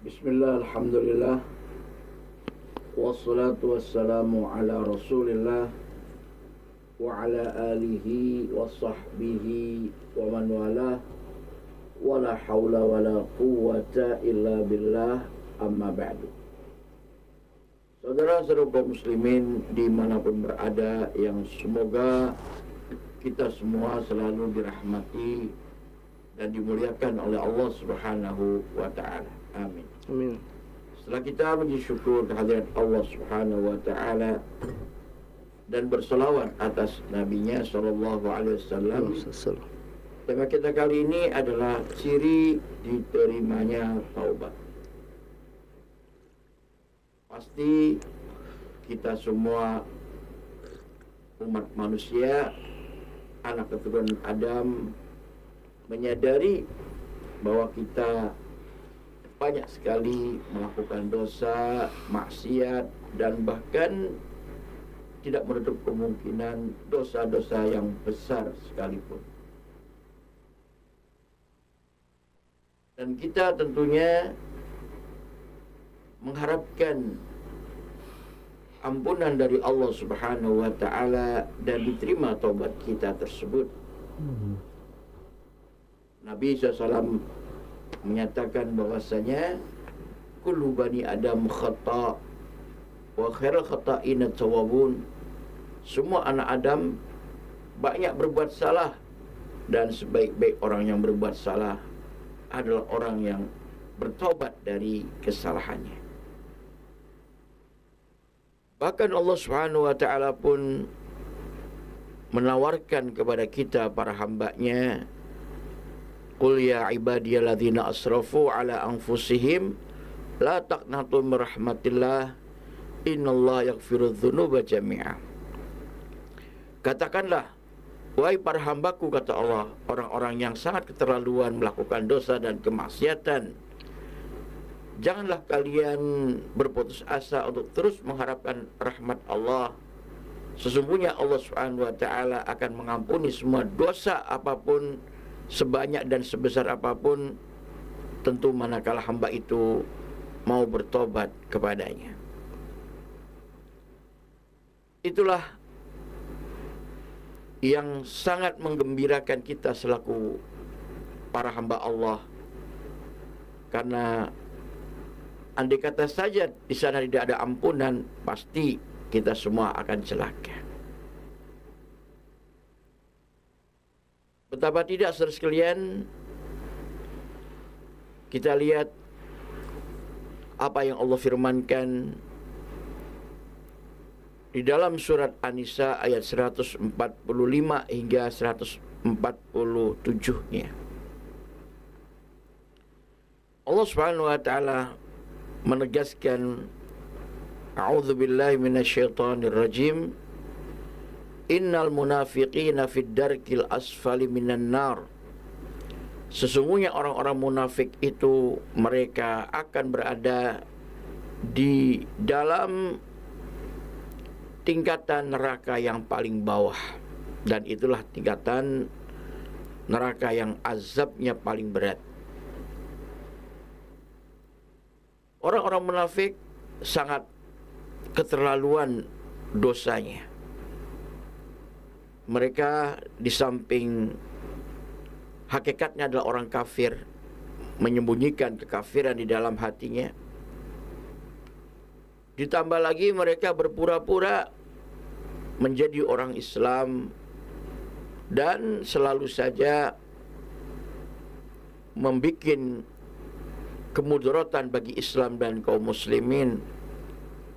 Bismillah, alhamdulillah, wassalatu wassalamu ala rasulillah wa ala alihi wa sahbihi wa man walah, wa la hawla wa la quwwata illa billah, amma ba'du. Saudara-saudara kaum muslimin dimanapun berada, yang semoga kita semua selalu dirahmati dan dimuliakan oleh Allah Subhanahu wa ta'ala. Amin. Amin. Setelah kita mengucap syukur kehadirat Allah Subhanahu wa ta'ala dan berselawat atas nabinya sallallahu alaihi wasallam, tema kita kali ini adalah ciri diterimanya taubat. Pasti kita semua umat manusia, anak keturunan Adam, menyadari bahwa kita banyak sekali melakukan dosa, maksiat, dan bahkan tidak menutup kemungkinan dosa-dosa yang besar sekalipun. Dan kita tentunya mengharapkan ampunan dari Allah Subhanahu wa ta'ala dan diterima taubat kita tersebut. Nabi SAW menyatakan bahwasanya kullu bani Adam khata' wa khairul khata'ina tawwabun. Semua anak Adam banyak berbuat salah, dan sebaik-baik orang yang berbuat salah adalah orang yang bertobat dari kesalahannya. Bahkan Allah Subhanahu wa ta'ala pun menawarkan kepada kita para hamba-Nya, qul ya ibadiyalladzina asrafu ala anfusihim la taqnatu min rahmatillah innallaha yaghfirudz dzunuba jami'a. Katakanlah, wahai para hambaku, kata Allah, orang-orang yang sangat keterlaluan melakukan dosa dan kemaksiatan, janganlah kalian berputus asa untuk terus mengharapkan rahmat Allah. Sesungguhnya Allah Subhanahu wa ta'ala akan mengampuni semua dosa apapun, sebanyak dan sebesar apapun, tentu manakala hamba itu mau bertobat kepadanya. Itulah yang sangat menggembirakan kita selaku para hamba Allah, karena andai kata saja di sana tidak ada ampunan, pasti kita semua akan celaka. Betapa tidak, saudara sekalian, kita lihat apa yang Allah firmankan di dalam surat An-Nisa ayat 145 hingga 147-nya. Allah Subhanahu wa ta'ala menegaskan, a'udzubillahi minasyaitonir rajim, innal munafiqina fid darkil asfali minan nar. Sesungguhnya orang-orang munafik itu mereka akan berada di dalam tingkatan neraka yang paling bawah, dan itulah tingkatan neraka yang azabnya paling berat. Orang-orang munafik sangat keterlaluan dosanya. Mereka di samping hakikatnya adalah orang kafir, menyembunyikan kekafiran di dalam hatinya, ditambah lagi mereka berpura-pura menjadi orang Islam dan selalu saja membuat kemudaratan bagi Islam dan kaum muslimin,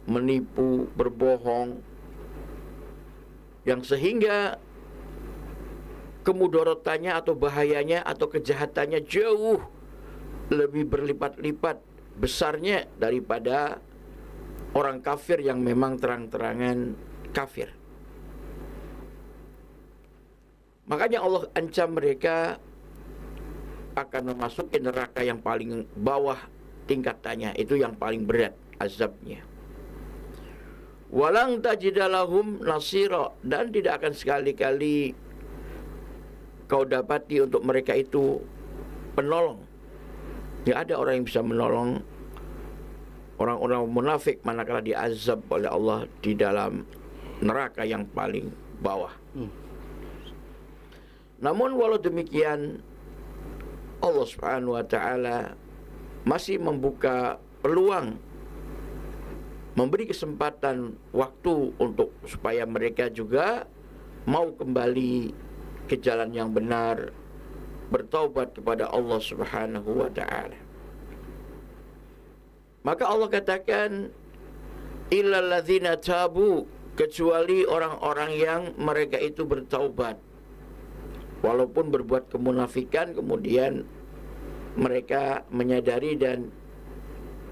menipu, berbohong, yang sehingga kemudaratannya atau bahayanya atau kejahatannya jauh lebih berlipat-lipat besarnya daripada orang kafir yang memang terang-terangan kafir. Makanya Allah ancam mereka akan memasuki neraka yang paling bawah tingkatannya, itu yang paling berat azabnya. Walang tajidalahum nasira, dan tidak akan sekali-kali kau dapati untuk mereka itu penolong. Ya, ada orang yang bisa menolong orang-orang munafik manakala diazab oleh Allah di dalam neraka yang paling bawah. Namun walau demikian, Allah Subhanahu wa taala masih membuka peluang, memberi kesempatan waktu untuk supaya mereka juga mau kembali ke jalan yang benar, bertaubat kepada Allah Subhanahu wa taala. Maka Allah katakan, illal ladzina tabu, kecuali orang-orang yang mereka itu bertaubat. Walaupun berbuat kemunafikan, kemudian mereka menyadari dan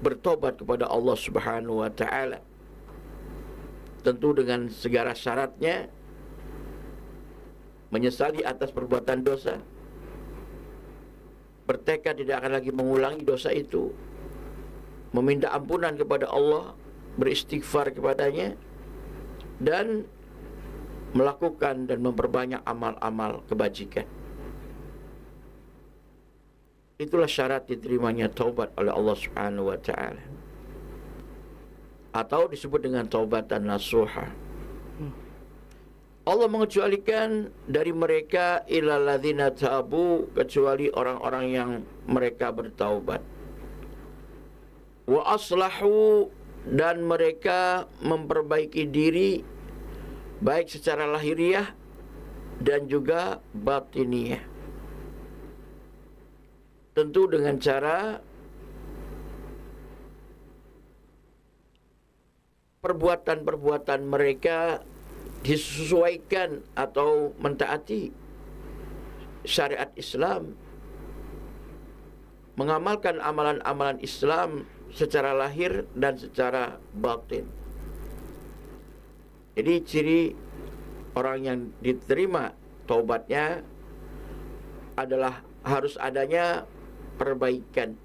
bertobat kepada Allah Subhanahu wa taala. Tentu dengan segala syaratnya, menyesali atas perbuatan dosa, bertekad tidak akan lagi mengulangi dosa itu, meminta ampunan kepada Allah, beristighfar kepadanya, dan melakukan dan memperbanyak amal-amal kebajikan. Itulah syarat diterimanya taubat oleh Allah Subhanahu wa taala. Atau disebut dengan taubatan nasuha. Allah mengecualikan dari mereka illal ladzina tabu, kecuali orang-orang yang mereka bertaubat. Wa aslahu, dan mereka memperbaiki diri baik secara lahiriah dan juga batiniah. Tentu dengan cara perbuatan-perbuatan mereka disesuaikan atau mentaati syariat Islam, mengamalkan amalan-amalan Islam secara lahir dan secara batin. Jadi ciri orang yang diterima taubatnya adalah harus adanya perbaikan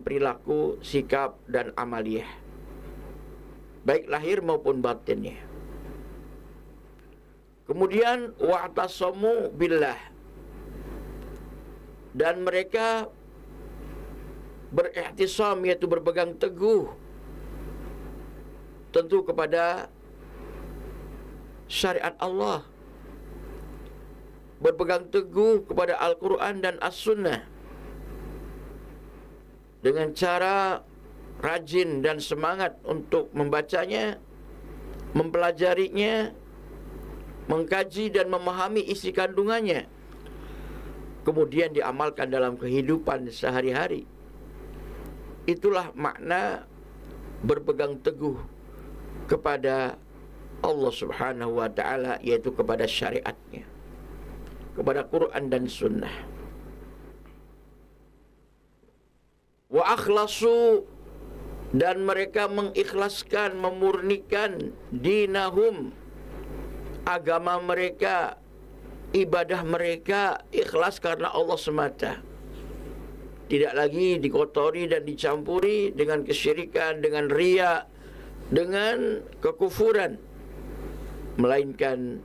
perilaku, sikap dan amaliyah, baik lahir maupun batinnya. Kemudian wa'tasamu billah, dan mereka berihtisam, yaitu berpegang teguh tentu kepada syariat Allah, berpegang teguh kepada Al-Quran dan As-Sunnah dengan cara rajin dan semangat untuk membacanya, mempelajarinya, mengkaji dan memahami isi kandungannya, kemudian diamalkan dalam kehidupan sehari-hari. Itulah makna berpegang teguh kepada Allah Subhanahu wa ta'ala, yaitu kepada syariatnya, kepada Quran dan Sunnah. Wa akhlasu, dan mereka mengikhlaskan, memurnikan dinahum, agama mereka, ibadah mereka, ikhlas karena Allah semata. Tidak lagi dikotori dan dicampuri dengan kesyirikan, dengan riya, dengan kekufuran, melainkan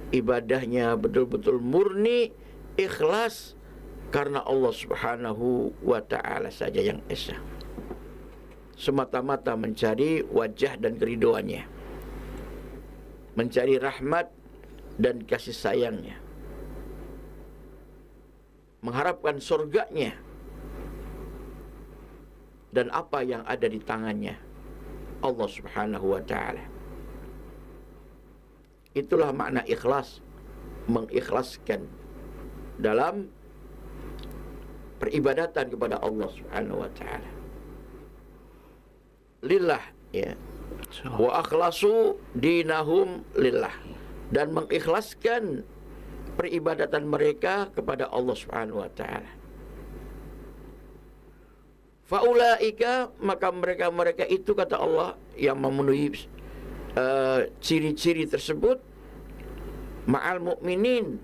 ibadahnya betul-betul murni, ikhlas karena Allah Subhanahu wa ta'ala saja yang esa, semata-mata mencari wajah dan keridhoannya, mencari rahmat dan kasih sayangnya, mengharapkan surganya dan apa yang ada di tangannya Allah Subhanahu wa ta'ala. Itulah makna ikhlas, mengikhlaskan dalam peribadatan kepada Allah Subhanahu wa ta'ala. Lillah, ya. Wa akhlasu dinahum lillah, dan mengikhlaskan peribadatan mereka kepada Allah Subhanahu wa ta'ala. Faulaika, maka mereka itu, kata Allah, yang memenuhi ciri-ciri tersebut, ma'al mu'minin,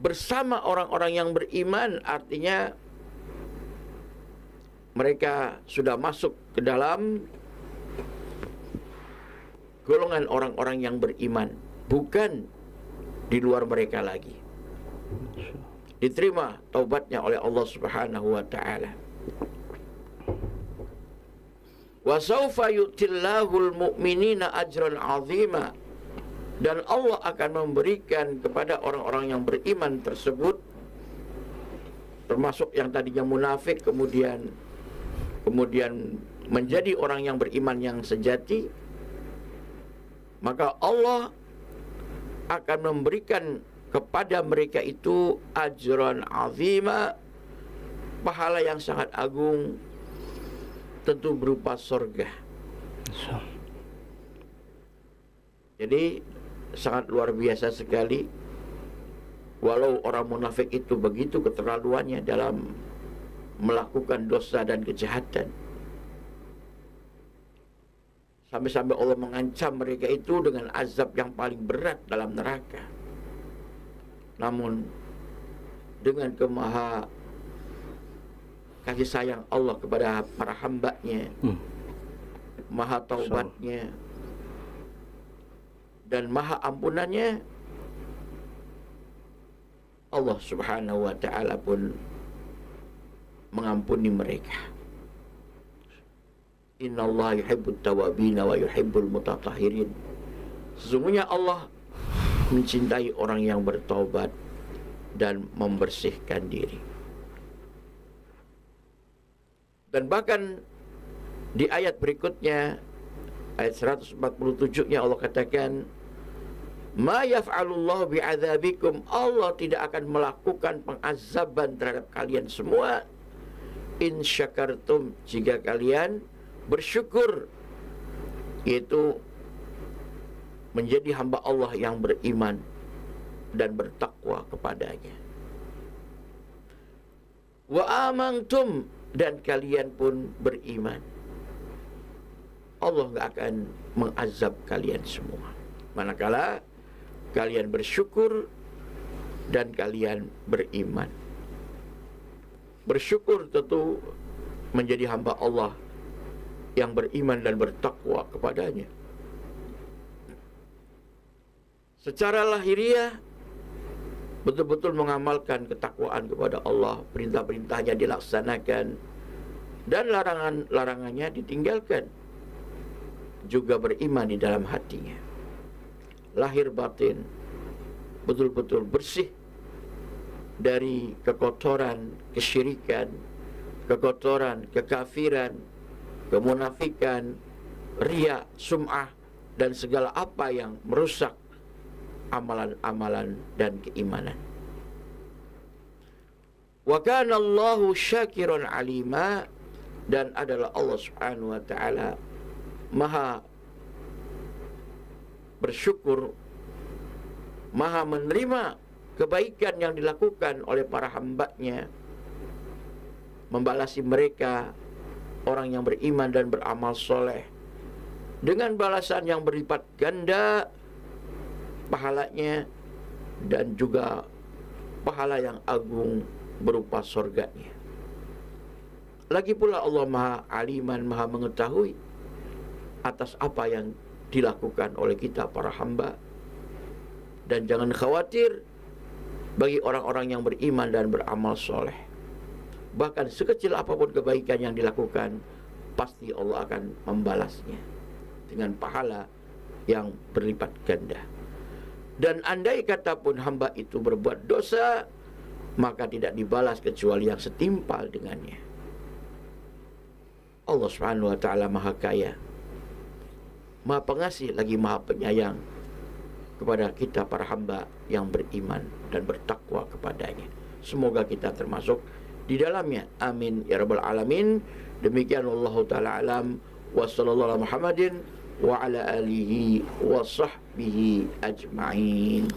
bersama orang-orang yang beriman. Artinya mereka sudah masuk ke dalam golongan orang-orang yang beriman, bukan di luar mereka lagi. diterima taubatnya oleh Allah Subhanahu wa taala. Wa sawfa yu'tillahul mu'minina ajran 'azima, dan Allah akan memberikan kepada orang-orang yang beriman tersebut, termasuk yang tadinya munafik kemudian menjadi orang yang beriman yang sejati, maka Allah akan memberikan kepada mereka itu ajran azima, pahala yang sangat agung, tentu berupa surga. Jadi sangat luar biasa sekali. Walau orang munafik itu begitu keterlaluannya dalam melakukan dosa dan kejahatan, sampai-sampai Allah mengancam mereka itu dengan azab yang paling berat dalam neraka. Namun dengan kemaha kasih sayang Allah kepada para hamba-Nya, maha taubatnya dan maha ampunannya, Allah Subhanahu wa ta'ala pun mengampuni mereka. Innallaha yuhibbut tawabina wa yuhibbul mutatahhirin. Sesungguhnya Allah mencintai orang yang bertaubat dan membersihkan diri. Dan bahkan di ayat berikutnya, ayat 147-nya Allah katakan, ma yaf'alullahu bi'adzabikum, Allah tidak akan melakukan pengazaban terhadap kalian semua, in syakartum, jika kalian bersyukur, yaitu menjadi hamba Allah yang beriman dan bertakwa kepadanya. Wa amantum, dan kalian pun beriman, Allah tidak akan mengazab kalian semua manakala kalian bersyukur dan kalian beriman. Bersyukur tentu menjadi hamba Allah yang beriman dan bertakwa kepadanya. Secara lahiriah betul-betul mengamalkan ketakwaan kepada Allah, perintah-perintahnya dilaksanakan dan larangan-larangannya ditinggalkan. Juga beriman di dalam hatinya, lahir batin betul-betul bersih dari kekotoran kesyirikan, kekotoran kekafiran, kemunafikan, riya, sum'ah, dan segala apa yang merusak amalan-amalan dan keimanan. Wa kana Allahu syakiran alima, dan adalah Allah Subhanahu wa ta'ala maha bersyukur, maha menerima kebaikan yang dilakukan oleh para hamba-Nya, membalasi mereka, orang yang beriman dan beramal soleh, dengan balasan yang berlipat ganda pahalanya, dan juga pahala yang agung berupa surganya. Lagi pula Allah maha aliman, maha mengetahui atas apa yang dilakukan oleh kita para hamba. Dan jangan khawatir bagi orang-orang yang beriman dan beramal soleh, bahkan sekecil apapun kebaikan yang dilakukan, pasti Allah akan membalasnya dengan pahala yang berlipat ganda. Dan andai kata pun hamba itu berbuat dosa, maka tidak dibalas kecuali yang setimpal dengannya. Allah Subhanahu wa ta'ala maha kaya, maha pengasih, lagi maha penyayang kepada kita para hamba yang beriman dan bertakwa kepadanya. Semoga kita termasuk di dalamnya. Amin ya rabbal alamin. Demikian wallahu ta'ala alam, wa sallallahu ala Muhammadin wa ala alihi wa sahbihi ajma'in.